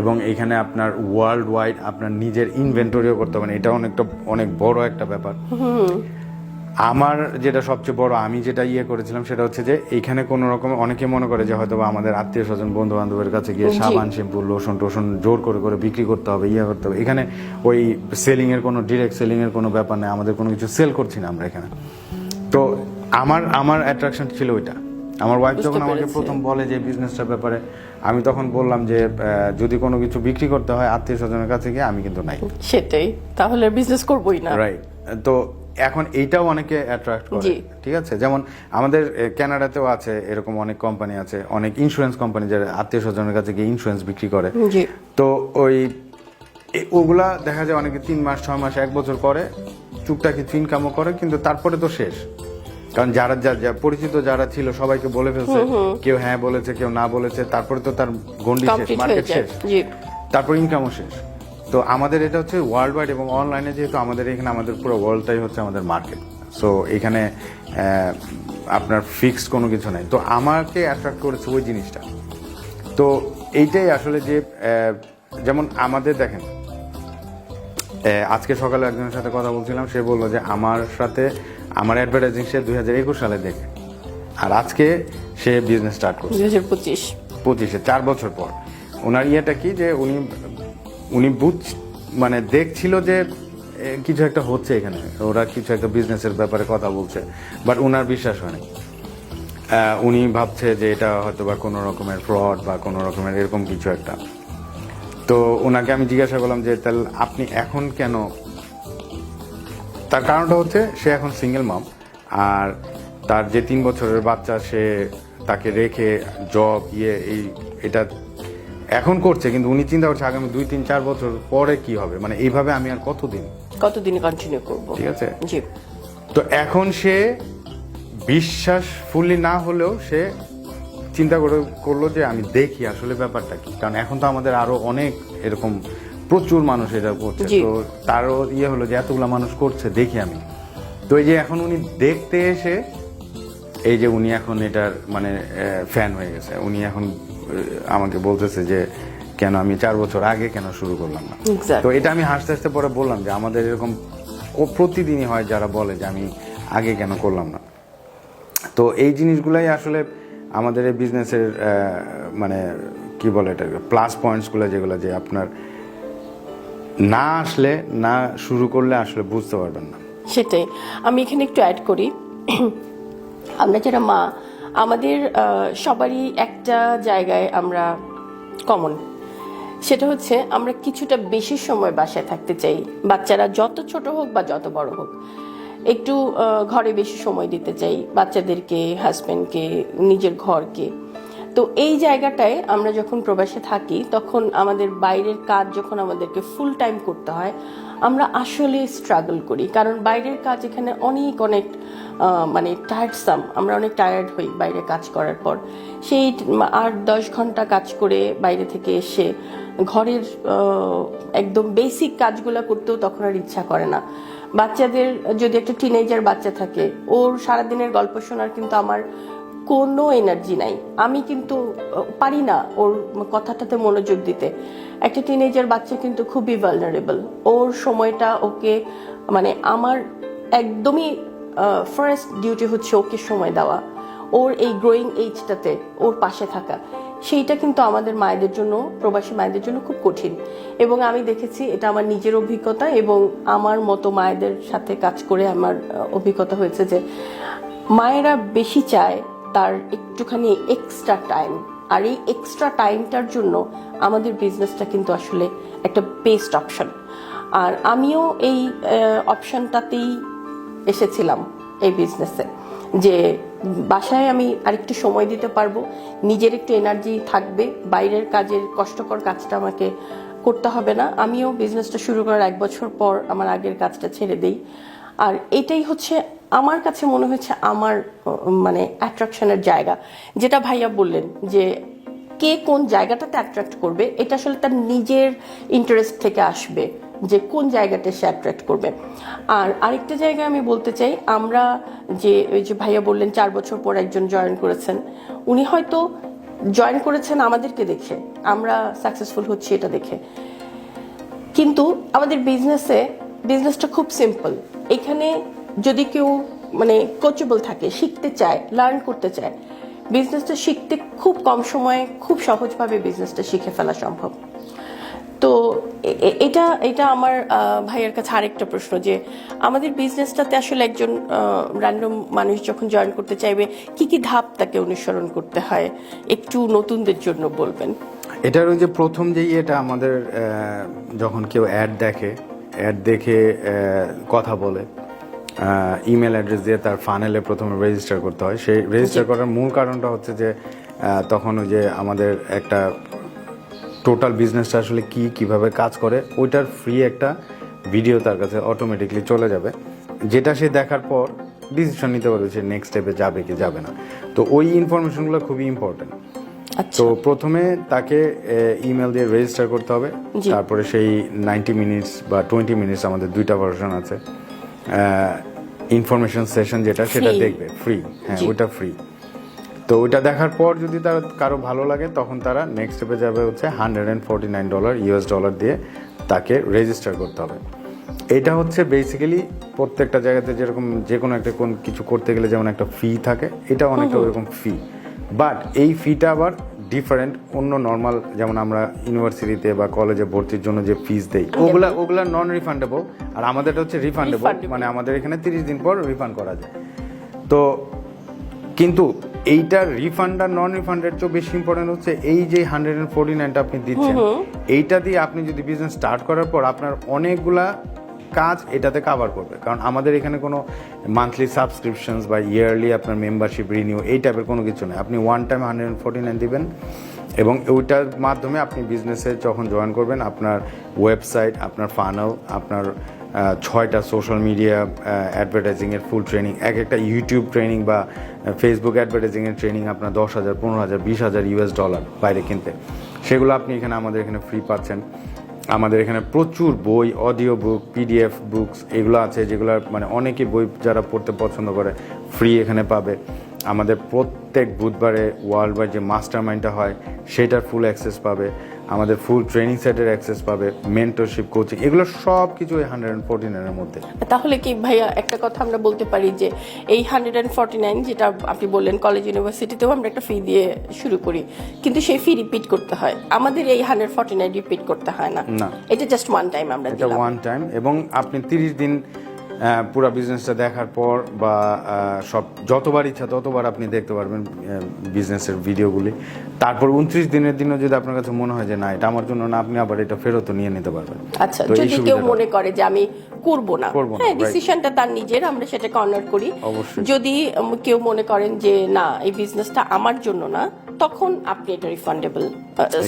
এবং এখানে আপনার ওয়ার্ল্ড ওয়াইড আপনার নিজের ইনভেন্টরিও করতে হবে না। এটা অনেক বড় একটা ব্যাপার। আমার যেটা সবচেয়ে বড়, আমি যেটা করেছিলাম সেটা হচ্ছে যে এইখানে কোনো রকম, অনেকে মনে করে যে হয়তো আমাদের আত্মীয় স্বজন বন্ধু বান্ধবের কাছে গিয়ে সাবান শ্যাম্পু লোশন টোশন জোর করে করে বিক্রি করতে হবে, করতে হবে। এখানে ওই সেলিং এর কোনো, ডিরেক্ট সেলিং এর কোনো ব্যাপার নেই, আমাদের কোনো কিছু সেল করছি না আমরা এখানে। তো আমার অ্যাট্রাকশন ছিল ওইটা। আমার ওয়াইফ যখন আমাকে প্রথম বলে যে বিজনেসটার ব্যাপারে, আমি তখন বললাম যে যদি কোনো কিছু বিক্রি করতে হয় আত্মীয় স্বজনের কাছে গিয়ে, আমি কিন্তু নাই, সেটাই, তাহলে বিজনেস করবোই না। রাইট। তো এখন এইটাও অনেকে অ্যাট্রাক্ট করে, ঠিক আছে? যেমন আমাদের কানাডাতেও আছে এরকম অনেক কোম্পানি আছে, অনেক ইন্স্যুরেন্স কোম্পানি যারা আত্মীয় স্বজনের কাছে গিয়ে ইন্স্যুরেন্স বিক্রি করে। তো ওগুলা দেখা যায় অনেকে 3 মাস 6 মাস 1 বছর করে, টুকটাক কিছু ইনকামও করে, কিন্তু তারপরে তো শেষ। কারণ যারা পরিচিত যারা ছিল সবাইকে বলে ফেলছে, কেউ হ্যাঁ বলেছে, কেউ না বলেছে, তারপরে তো তার গন্ডি শেষ, মার্কেট শেষ, তারপর ইনকামও শেষ। তো আমাদের এটা হচ্ছে ওয়ার্ল্ড ওয়াইড এবং অনলাইনে, যেহেতু আমাদের এখানে আমাদের পুরো ওয়ার্ল্ডটাই হচ্ছে আমাদের মার্কেট। সো এখানে আপনার ফিক্সড কোনো কিছু নাই। তো আমাকে অ্যাট্রাক্ট করেছে ওই জিনিসটা। তো এইটাই আসলে যে যেমন আমাদের দেখেন, আজকে সকালে একজনের সাথে কথা বলছিলাম, সে বললো যে আমার সাথে আমার অ্যাডভার্টাইজিং সে 2021 সালে দেখে, আর আজকে সে বিজনেস স্টার্ট করছে 2025-এ, 4 বছর পর। ওনার ইয়েটা কি, যে উনি মানে দেখছিল যে কিছু একটা হচ্ছে এখানে, ওরা কিছু একটা বিজনেসের ব্যাপারে কথা বলছে, বাট ওনার বিশ্বাস হয় না। উনি ভাবছে যে এটা হয়তো বা কোনো রকমের ফ্রড বা কোনো রকমের এরকম কিছু একটা। তো ওনাকে আমি জিজ্ঞাসা করলাম যে তাহলে আপনি এখন কেন, তার কারণটা হচ্ছে সে এখন সিঙ্গেল মম, আর তার যে 3 বছরের বাচ্চা, সে তাকে রেখে জব এটা এখন করছে, কিন্তু উনি চিন্তা করছে আগামী 2, 3, 4 বছর পরে কি হবে, মানে এইভাবে আমি আর কতদিন কন্টিনিউ করব। ঠিক আছে? তো এখন সে বিশ্বাস ফুললি না হলেও সে চিন্তা করলো যে আমি দেখি আসলে ব্যাপারটা কি, কারণ এখন তো আমাদের আরো অনেক এরকম প্রচুর মানুষ এটা করছে। তো তারও হলো যে এতগুলা মানুষ করছে, দেখি আমি। তো তো এই যে এখন উনি দেখতে এসে এই যে উনি এখন এটার মানে ফ্যান হয়ে গেছে, উনি এখন আমাকে বলতেছে যে কেন আমি 4 বছর আগে কেন শুরু করলাম না। তো এটা আমি হাসতে হাসতে পরে বললাম যে আমাদের এরকম প্রতিদিনই হয় যারা বলে যে আমি আগে কেন করলাম না। তো এই জিনিসগুলাই আসলে আমাদের এই বিজনেসের মানে কি বলে এটা প্লাস পয়েন্টসগুলো, যেগুলো যে আপনার না আসলে না শুরু করলে আসলে বুঝতে পারবেন না। সেটাই আমি এখানে একটু অ্যাড করি। আমরা যারা মা, আমাদের সবারই একটা জায়গায় আমরা কমন, সেটা হচ্ছে আমরা কিছুটা বেশি সময় বাসায় থাকতে চাই। বাচ্চারা যত ছোট হোক বা যত বড় হোক, একটু ঘরে বেশি সময় দিতে চাই, বাচ্চাদেরকে, হাজব্যান্ডকে, নিজের ঘরকে। তো এই জায়গাটায় আমরা যখন প্রবাসে থাকি তখন আমাদের বাইরের কাজ যখন আমাদেরকে ফুল টাইম করতে হয়, আমরা আসলে স্ট্রাগল করি, কারণ বাইরের কাজ এখানে অনেক অনেক মানে টায়ার্ডসাম, আমরা অনেক টায়ার্ড হই বাইরে কাজ করার পর। সেই 8-10 ঘন্টা কাজ করে বাইরে থেকে এসে ঘরের একদম বেসিক কাজগুলো করতেও তখন আর ইচ্ছা করে না। বাচ্চাদের যদি একটা টিনেজার বাচ্চা থাকে, ওর সারাদিনের গল্প শোনার কিন্তু আমার কোনো এনার্জি নাই, আমি কিন্তু পারি না ওর কথাটাতে মনোযোগ দিতে। একটা টিনেজার বাচ্চা কিন্তু খুবই ভালনারেবল, ওর সময়টা ওকে মানে আমার একদমই ফার্স্ট ডিউটি হচ্ছে ওকে সময় দেওয়া, ওর এই গ্রোয়িং এইজটাতে ওর পাশে থাকা। সেইটা কিন্তু আমাদের মায়েদের জন্য, প্রবাসী মায়েদের জন্য খুব কঠিন। এবং আমি দেখেছি, এটা আমার নিজের অভিজ্ঞতা এবং আমার মতো মায়েদের সাথে কাজ করে আমার অভিজ্ঞতা হয়েছে যে মায়েরা বেশি চায় তার একটুখানি এক্সট্রা টাইম, আর এই এক্সট্রা টাইমটার জন্য আমাদের বিজনেসটা কিন্তু আসলে একটা বেস্ট অপশন। আর আমিও এই অপশনটাতেই এসেছিলাম এই বিজনেসে, যে বাসায় আমি আরেকটু সময় দিতে পারবো, নিজের একটু এনার্জি থাকবে, বাইরের কাজের কষ্টকর কাজটা আমাকে করতে হবে না। আমিও বিজনেসটা শুরু করার 1 বছর পর আমার আগের কাজটা ছেড়ে দেই। আর এটাই হচ্ছে আমার কাছে মনে হচ্ছে আমার মানে অ্যাট্রাকশনের জায়গা। যেটা ভাইয়া বললেন যে কে কোন জায়গাটাতে অ্যাট্রাক্ট করবে, এটা আসলে তার নিজের ইন্টারেস্ট থেকে আসবে যে কোন জায়গাটা সে অ্যাট্রাক্ট করবে। আর আরেকটা জায়গায় আমি বলতে চাই, আমরা যে ওই যে ভাইয়া বললেন 4 বছর পর একজন জয়েন করেছেন, উনি হয়তো জয়েন করেছেন আমাদেরকে দেখে, আমরা সাকসেসফুল হচ্ছি এটা দেখে। কিন্তু আমাদের বিজনেসটা খুব সিম্পল। এখানে যদি কেউ মানে কোচেবল থাকে, শিখতে চায়, লার্ন করতে চায়, বিজনেসটা শিখতে খুব কম সময়ে খুব সহজভাবে বিজনেসটা শিখে ফেলা সম্ভব। তো এটা আমার ভাইয়ের কাছে আরেকটা প্রশ্ন, যে আমাদের বিজনেসটাতে আসলে একজন র্যান্ডম মানুষ যখন জয়েন করতে চাইবে, কি কি ধাপ তাকে অনুসরণ করতে হয়, একটু নতুনদের জন্য বলবেন। এটার ওই যে প্রথম যে এটা আমাদের যখন কেউ অ্যাড দেখে কথা বলে, ইমেল অ্যাড্রেস দিয়ে তার ফানেলে প্রথমে রেজিস্টার করতে হয়। সেই রেজিস্টার করার মূল কারণটা হচ্ছে যে তখন ওই যে আমাদের একটা টোটাল বিজনেসটা আসলে কিভাবে কাজ করে ওইটার ফ্রি একটা ভিডিও তার কাছে অটোমেটিকলি চলে যাবে, যেটা সে দেখার পর ডিসিশন নিতে পারবে সে নেক্সট স্টেপে যাবে কি যাবে না। তো ওই ইনফরমেশনগুলো খুবই ইম্পর্টেন্ট। তো প্রথমে তাকে ইমেল দিয়ে রেজিস্টার করতে হবে, তারপরে সেই 90 মিনিটস বা 20 মিনিটস, আমাদের 2টা ভার্সন আছে, ইনফরমেশন সেশন যেটা সেটা দেখবে ফ্রি। হ্যাঁ, ওইটা ফ্রি। তো ওইটা দেখার পর যদি তার কারো ভালো লাগে তখন তারা নেক্সট স্টেপে যাবে হচ্ছে $149 US ডলার দিয়ে তাকে রেজিস্টার করতে হবে। এটা হচ্ছে বেসিক্যালি প্রত্যেকটা জায়গাতে যেরকম যে কোনো একটা কিছু করতে গেলে যেমন একটা ফি থাকে, এটা অনেকটা ওরকম ফি, বাট এই ফিটা আবার ডিফারেন্ট অন্য নর্মাল, যেমন আমরা ইউনিভার্সিটিতে বা কলেজে ভর্তির জন্য যে ফিস দেই ওগুলা নন রিফান্ডেবল, আর আমাদেরটা হচ্ছে রিফান্ডেবল, মানে আমাদের এখানে 30 দিন পর রিফান্ড করা যায়। তো কিন্তু এইটার রিফান্ড আর নন রিফান্ডের চেয়ে বেশি ইম্পর্টেন্ট হচ্ছে এই যে 149টা আপনি দিচ্ছেন, এইটা দিয়ে আপনি যদি বিজনেস স্টার্ট করার পর আপনার অনেকগুলা কাজ এটাতে কভার করবে। কারণ আমাদের এখানে কোনো মান্থলি সাবস্ক্রিপশনস বা ইয়ারলি আপনার মেম্বারশিপ রিনিউ এই টাইপের কোনো কিছু নেই। আপনি ওয়ান টাইম 149 দিবেন এবং ওইটার মাধ্যমে আপনি বিজনেসে যখন জয়েন করবেন আপনার ওয়েবসাইট, আপনার ফানেল, আপনার 6টা সোশ্যাল মিডিয়া অ্যাডভার্টাইজিংয়ের ফুল ট্রেনিং, একটা ইউটিউব ট্রেনিং বা ফেসবুক অ্যাডভার্টাইজিংয়ের ট্রেনিং আপনার 10,000, 15,000, 20,000 US ডলার বাইরে কিনতে, সেগুলো আপনি এখানে আমাদের এখানে ফ্রি পাচ্ছেন। আমাদের এখানে প্রচুর বই, অডিও বুক, পিডিএফ বুকস এগুলো আছে, যেগুলো মানে অনেকে বই যারা পড়তে পছন্দ করে ফ্রি এখানে পাবে। আমাদের প্রত্যেক বুধবারে ওয়ার্ল্ড ওয়াইড যে মাস্টার মাইন্ডটা হয় সেটার ফুল অ্যাক্সেস পাবে, আমাদের ফুল ট্রেনিং সেটের অ্যাক্সেস পাবে, মেন্টরশিপ, কোচিং, এগুলো সব কিছু এই 149 মধ্যে। তাহলে কি ভাইয়া একটা কথা আমরা বলতে পারি যে এই 149 যেটা আপনি বললেন কলেজ ইউনিভার্সিটিতেও আমরা একটা ফি দিয়ে শুরু করি, কিন্তু সেই ফি রিপিট করতে হয়, আমাদের এই 149 রিপিট করতে হয় না, এটা জাস্ট ওয়ান টাইম আমরা এটা দিলাম। ওয়ান টাইম, এবং আপনি 30 দিন পুরো বিজনেসটা দেখার পর বা সব যতবার ইচ্ছা ততবার আপনি দেখতে পারবেন বিজনেসের ভিডিওগুলি। তারপর 29 দিনের দিনও যদি আপনার কাছে মনে হয় যে না এটা আমার জন্য না, আপনি আবার এটা ফেরত নিয়ে নিতে পারবেন। আচ্ছা, যদি কেউ মনে করে যে আমি করব না, হ্যাঁ, ডিসিশনটা তার নিজের, আমরা সেটাকে অনার করি। যদি কেউ মনে করেন যে না এই বিজনেসটা আমার জন্য না, তখন আপনি এটা রিফান্ডেবল,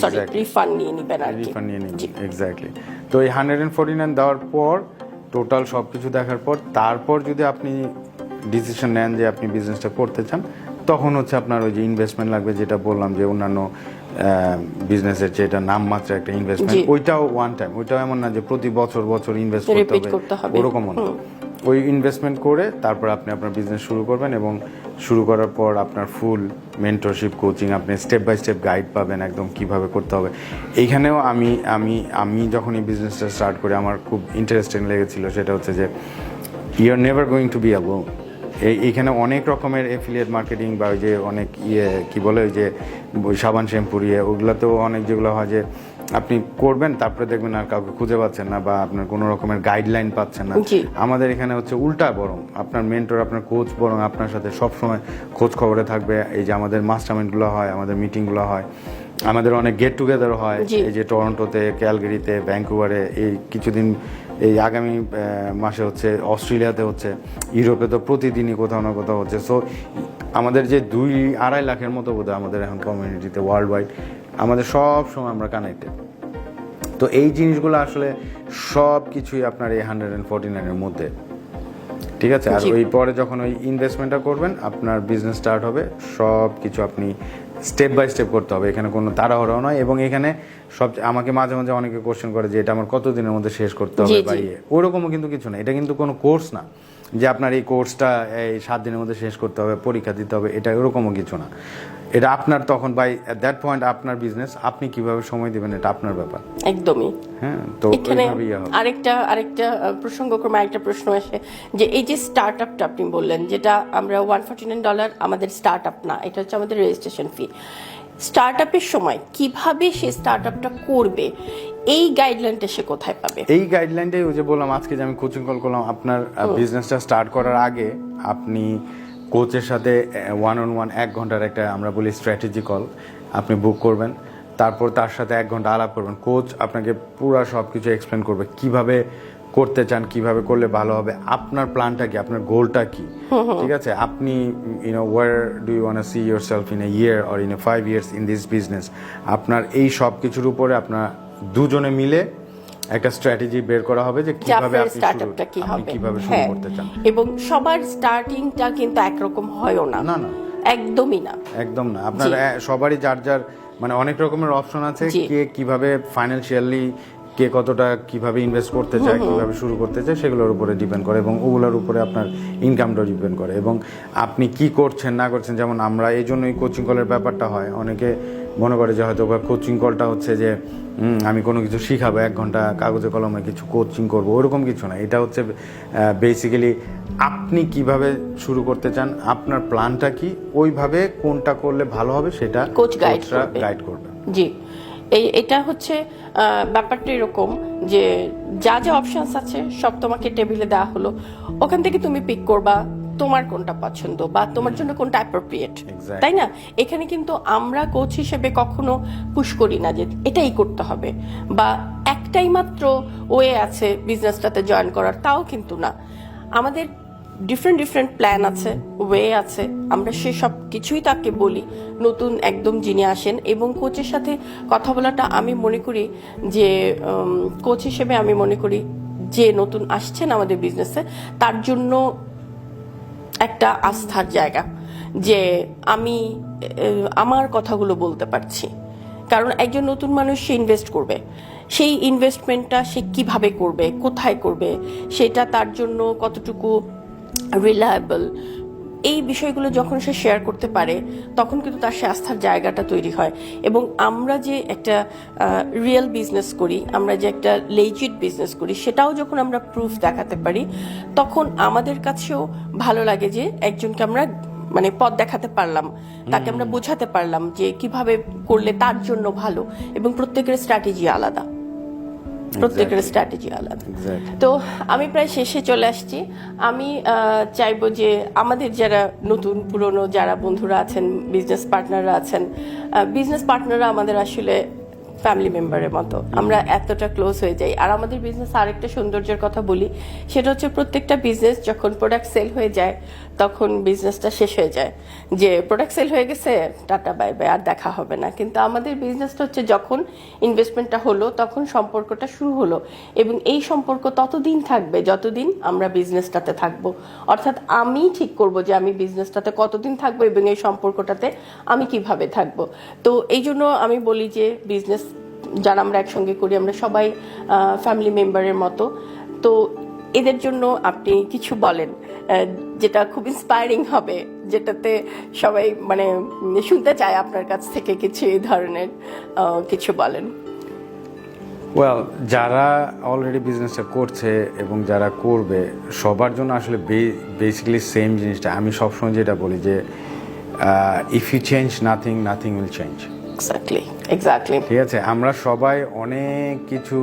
সরি রিফান্ড নিয়ে নেবেন আর কি। রিফান্ড নিয়ে নেবেন, এক্স্যাক্টলি। তো এই 149 দেওয়ার পর টোটাল সব কিছু দেখার পর তারপর যদি আপনি ডিসিশন নেন যে আপনি বিজনেসটা করতে চান, তখন হচ্ছে আপনার ওই যে ইনভেস্টমেন্ট লাগবে, যেটা বললাম যে অন্যান্য বিজনেসের যে এটা নামমাত্র একটা ইনভেস্টমেন্ট, ওইটাও ওয়ান টাইম, ওইটাও এমন না যে প্রতি বছর বছর ইনভেস্ট করতে হবে, ওরকমও না। ওই ইনভেস্টমেন্ট করে তারপর আপনি আপনার বিজনেস শুরু করবেন, এবং শুরু করার পর আপনার ফুল মেন্টরশিপ, কোচিং, আপনি স্টেপ বাই স্টেপ গাইড পাবেন একদম কিভাবে করতে হবে। এইখানেও আমি যখন এই বিজনেসটা স্টার্ট করি আমার খুব ইন্টারেস্টিং লেগেছিল, সেটা হচ্ছে যে you are never going to be alone. এইখানে অনেক রকমের এফিলিয়েট মার্কেটিং বা ওই যে অনেক কি বলে ওই যে সাবান শ্যাম্পুর ওগুলোতেও অনেক যেগুলো হয় যে আপনি করবেন তারপরে দেখবেন আর কাউকে খুঁজে পাচ্ছেন না বা আপনার কোনো রকমের গাইডলাইন পাচ্ছেন না। আমাদের এখানে হচ্ছে উল্টা, বরং আপনার মেন্টর, আপনার কোচ বরং আপনার সাথে সবসময় খোঁজ খবরে থাকবে। এই যে আমাদের মাস্টারমাইন্ডগুলো হয়, আমাদের মিটিংগুলো হয়, আমাদের অনেক গেট টুগেদার হয়, এই যে টরন্টোতে, ক্যালগারিতে, ভ্যাঙ্কুভারে, এই কিছুদিন এই আগামী মাসে হচ্ছে অস্ট্রেলিয়াতে হচ্ছে, ইউরোপে তো প্রতিদিনই কোথাও না কোথাও হচ্ছে। সো আমাদের যে 2-2.5 লাখের মতো বোধহয় আমাদের এখন কমিউনিটিতে ওয়ার্ল্ড ওয়াইড, আমাদের সব সময় আমরা কানেক্টেড। তো এই জিনিসগুলো আসলে সব কিছুই আপনার এই 149 মধ্যে, ঠিক আছে। আর ওই পরে যখন ওই ইনভেস্টমেন্টটা করবেন, আপনার বিজনেস স্টার্ট হবে, সব কিছু আপনি স্টেপ বাই স্টেপ করতে হবে, এখানে কোনো তাড়াহুড়ো নয়। এবং এখানে আমাকে মাঝে মাঝে অনেকে কোশ্চেন করে যে এটা আমার কতদিনের মধ্যে শেষ করতে হবে বা ওরকমও কিন্তু কিছু না। এটা কিন্তু কোনো কোর্স না যে আপনার এই কোর্সটা এই 7 দিনের মধ্যে শেষ করতে হবে, পরীক্ষা দিতে হবে, এটা ওরকমও কিছু না। এটা আপনার তখন বাই দ্যাট পয়েন্ট আপনার বিজনেস, আপনি কিভাবে সময় দিবেন এটা আপনার ব্যাপার, একদমই। হ্যাঁ, তো আরেকটা প্রসঙ্গক্রমে আরেকটা প্রশ্ন আসে যে এই যে স্টার্ট আপটা আপনি বললেন, যেটা আমরা $149 আমাদের স্টার্ট আপ না, এটা হচ্ছে আমাদের রেজিস্ট্রেশন ফি। স্টার্ট আপের সময় কিভাবে সে স্টার্ট আপটা করবে, এই গাইডলাইনটা সে কোথায় পাবে? এই গাইডলাইনটাই ওই যে বললাম আজকে যে আমি কোচিং কল করলাম, আপনার বিজনেসটা স্টার্ট করার আগে আপনি কোচের সাথে 1-on-1 1 ঘন্টার একটা আমরা বলি স্ট্র্যাটেজি কল আপনি বুক করবেন। তারপর তার সাথে 1 ঘন্টা আলাপ করবেন। কোচ আপনাকে পুরো সব কিছু এক্সপ্লেন করবে, কিভাবে করতে চান, কিভাবে করলে ভালো হবে, আপনার প্ল্যানটা কি, আপনার গোলটা কি, ঠিক আছে। আপনি where do you want to see yourself in a year or in a 5 years in this business, আপনার এই সব কিছুর উপরে আপনার দুজনে মিলে একটা স্ট্র্যাটেজি বের করা হবে যে কিভাবে আপনি স্টার্টআপটা কিভাবে শুরু করতে চান। এবং সবার স্টার্টিংটা কিন্তু একরকম হয়ও না, না না, একদমই না, একদম না। আপনার সবারই যার যার মানে অনেক রকমের অপশন আছে, কে কিভাবে ফাইন্যান্সিয়ালি, কে কতটা কিভাবে ইনভেস্ট করতে চায়, কিভাবে শুরু করতে চায়, সেগুলোর উপরে ডিপেন্ড করে এবং ওগুলোর উপরে আপনার ইনকামটা ডিপেন্ড করে এবং আপনি কি করছেন না করছেন। যেমন আমরা এই জন্যই কোচিং কলের ব্যাপারটা হয়, অনেকে মনে করে যে হয়তো কোচিং কলটা হচ্ছে যে আমি কোনো কিছু শিখাবো, 1 ঘন্টা কাগজে কলমে কিছু কোচিং করবো, ওরকম কিছু না। এটা হচ্ছে বেসিক্যালি আপনি কিভাবে শুরু করতে চান, আপনার প্ল্যানটা কি, ওইভাবে কোনটা করলে ভালো হবে সেটা কোচ গাইড করবে। জি, এটা হচ্ছে ব্যাপারটা এরকম যে যা যা অপশনস আছে সব তোমাকে টেবিলে দেওয়া হলো, ওখান থেকে তুমি পিক করবা তোমার কোনটা পছন্দ বা তোমার জন্য কোনটা অ্যাপ্রোপ্রিয়েট, তাই না? এখানে কিন্তু আমরা কোচ হিসেবে কখনো পুশ করি না যে এটাই করতে হবে বা একটাই মাত্র ওয়ে আছে বিজনেসটাতে জয়েন করার, তাও কিন্তু না। আমাদের ডিফারেন্ট প্ল্যান আছে, ওয়ে আছে, আমরা সেসব কিছুই তাকে বলি নতুন একদম যিনি আসেন। এবং কোচের সাথে কথা বলাটা আমি মনে করি যে কোচ হিসেবে আমি মনে করি যে নতুন আসছেন আমাদের বিজনেসে তার জন্য একটা আস্থার জায়গা যে আমি আমার কথাগুলো বলতে পারছি, কারণ একজন নতুন মানুষ সে ইনভেস্ট করবে সেই ইনভেস্টমেন্টটা সে কিভাবে করবে, কোথায় করবে, সেটা তার জন্য কতটুকু রিলায়েবল, এই বিষয়গুলো যখন সে শেয়ার করতে পারে তখন কিন্তু তার সে আস্থার জায়গাটা তৈরি হয়। এবং আমরা যে একটা রিয়েল বিজনেস করি, আমরা যে একটা লেজিট বিজনেস করি, সেটাও যখন আমরা প্রুফ দেখাতে পারি তখন আমাদের কাছেও ভালো লাগে যে একজনকে আমরা মানে পথ দেখাতে পারলাম, তাকে আমরা বোঝাতে পারলাম যে কিভাবে করলে তার জন্য ভালো। এবং প্রত্যেকের স্ট্র্যাটেজি আলাদা, প্রত্যেকের স্ট্র্যাটেজি আলাদা। তো আমি প্রায় শেষে চলে আসছি। আমি চাইবো যে আমাদের যারা নতুন পুরনো যারা বন্ধুরা আছেন, বিজনেস পার্টনাররা আছেন, বিজনেস পার্টনাররা আমাদের আসলে ফ্যামিলি মেম্বারের মতো, আমরা এতটা ক্লোজ হয়ে যাই। আর আমাদের বিজনেস আরেকটা সৌন্দর্যের কথা বলি, সেটা হচ্ছে প্রত্যেকটা বিজনেস যখন প্রোডাক্ট সেল হয়ে যায় তখন বিজনেসটা শেষ হয়ে যায়, যে প্রোডাক্ট সেল হয়ে গেছে টাটা বাই বাই আর দেখা হবে না। কিন্তু আমাদের বিজনেসটা হচ্ছে যখন ইনভেস্টমেন্টটা হলো তখন সম্পর্কটা শুরু হলো, এবং এই সম্পর্ক ততদিন থাকবে যতদিন আমরা বিজনেসটাতে থাকবো। অর্থাৎ আমি ঠিক করব যে আমি বিজনেসটাতে কতদিন থাকবো এবং এই সম্পর্কটাতে আমি কিভাবে থাকবো। তো এই জন্য আমি বলি যে বিজনেস যারা আমরা একসঙ্গে করি আমরা সবাই ফ্যামিলি মেম্বারের মতো। তো এদের জন্য আপনি কিছু বলেন যেটা খুব ইন্সপায়ারিং হবে, যেটাতে সবাই মানে শুনতে চায় আপনার কাছ থেকে কিছু এই ধরনের কিছু বলেন। ওয়েল, যারা অলরেডি বিজনেসটা করছে এবং যারা করবে সবার জন্য আসলে বেসিক্যালি সেম জিনিসটা আমি সবসময় যেটা বলি যে if you change nothing, nothing will change. Exactly ঠিক আছে, আমরা সবাই অনেক কিছু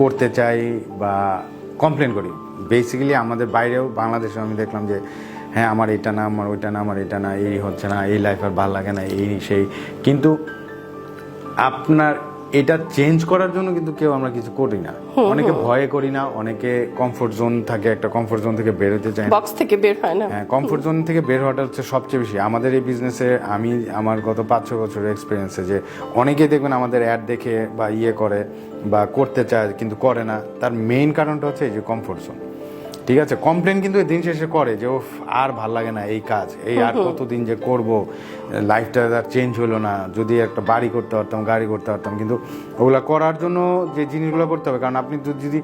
করতে চাই বা কমপ্লেন করি। বেসিক্যালি আমাদের বাইরেও বাংলাদেশে আমি দেখলাম যে হ্যাঁ আমার এটা না, আমার ওইটা না, আমার এটা না, এই হচ্ছে না, এই লাইফ আর ভালো লাগে না, এই সেই। কিন্তু আপনার এটা চেঞ্জ করার জন্য কিন্তু কেউ আমরা কিছু করি না। অনেকে ভয়ে করি না, অনেকে কমফোর্ট জোন থাকে, একটা কমফোর্ট জোন থেকে বের হতে চায় না, বক্স থেকে বের হয় না। হ্যাঁ, কমফোর্ট জোন থেকে বের হওয়াটা হচ্ছে সবচেয়ে বেশি আমাদের এই বিজনেসে। আমি আমার গত 5-6 বছরের এক্সপিরিয়েন্সে যে অনেকেই দেখবেন আমাদের অ্যাড দেখে বা ইয়ে করে বা করতে চায় কিন্তু করে না, তার মেইন কারণটা হচ্ছে এই যে কমফোর্ট জোন। ঠিক আছে, কমপ্লেন কিন্তু দিন শেষে করে যে ও আর ভাল লাগে না এই কাজ, এই আর কতদিন যে করব, লাইফটা আর চেঞ্জ হলো না, যদি একটা বাড়ি করতে পারতাম, গাড়ি করতে পারতাম। কিন্তু ওগুলা করার জন্য যে জিনিসগুলো করতে হবে, কারণ আপনি যদি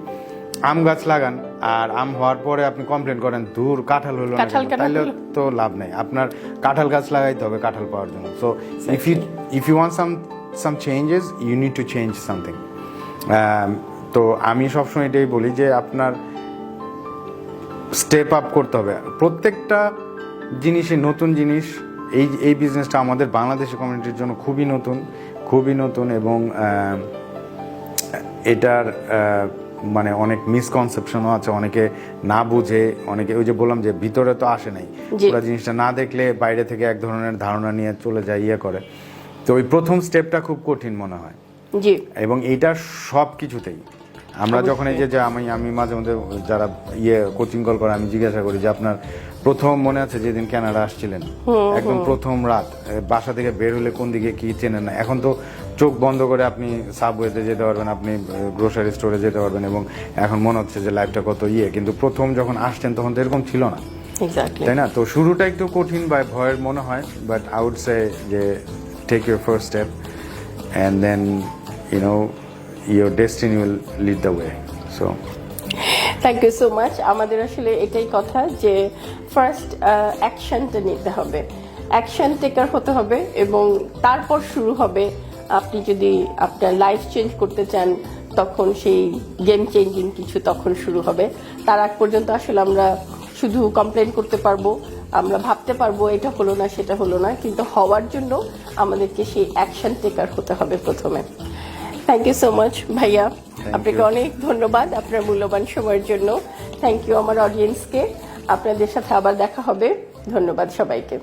আম গাছ লাগান আর আম হওয়ার পরে আপনি কমপ্লেন করেন দূর কাঁঠাল হলো না, তাহলে তো লাভ নেই। আপনার কাঁঠাল গাছ লাগাইতে হবে কাঁঠাল পাওয়ার জন্য। So if you want some changes, you need to change something. তো আমি সবসময় এটাই বলি যে আপনার স্টেপ আপ করতে হবে। প্রত্যেকটা জিনিসে নতুন জিনিস, এই বিজনেসটা আমাদের বাংলাদেশি কমিউনিটির জন্য খুবই নতুন এবং এটার মানে অনেক মিসকনসেপশনও আছে, অনেকে না বুঝে, অনেকে ওই যে বললাম যে ভিতরে তো আসে নাই, পুরো জিনিসটা না দেখলে বাইরে থেকে এক ধরনের ধারণা নিয়ে চলে যায়, ইয়ে করে। তো ওই প্রথম স্টেপটা খুব কঠিন মনে হয়, এবং এইটা সব কিছুতেই আমরা যখন এই যে আমি মাঝে মধ্যে যারা কোচিং কল করে আমি জিজ্ঞাসা করি যে আপনার প্রথম মনে আছে যেদিন কানাডা আসছিলেন, একদম প্রথম রাত বাসা থেকে বের হলে কোন দিকে কি চেনেন না, এখন তো চোখ বন্ধ করে আপনি সাবওয়েতে যেতে পারবেন, আপনি গ্রোসারি স্টোরে যেতে পারবেন, এবং এখন মনে হচ্ছে যে লাইফটা কত কিন্তু প্রথম যখন আসছেন তখন তো এরকম ছিল না, তাই না? তো শুরুটা একটু কঠিন বা ভয়ের মনে হয়, বাট আই উড সে যে take your first step and then your destiny will lead the way. So thank you so much. আমাদের আসলে এটাই কথা যে ফার্স্ট অ্যাকশনটা নিতে হবে, অ্যাকশন টেকার হতে হবে, এবং তারপর শুরু হবে। আপনি যদি আপনার লাইফ চেঞ্জ করতে চান তখন সেই গেম চেঞ্জিং কিছু তখন শুরু হবে। তার আগ পর্যন্ত আসলে আমরা শুধু কমপ্লেন করতে পারবো, আমরা ভাবতে পারবো এটা হলো না সেটা হলো না, কিন্তু হওয়ার জন্য আমাদেরকে সেই অ্যাকশন টেকার হতে হবে প্রথমে। থ্যাংক ইউ সো মাচ ভাইয়া, আপনাকে অনেক ধন্যবাদ আপনার মূল্যবান সময়ের জন্য। থ্যাংক ইউ আমার অডিয়েন্সকে। আপনাদের সাথে আবার দেখা হবে। ধন্যবাদ সবাইকে।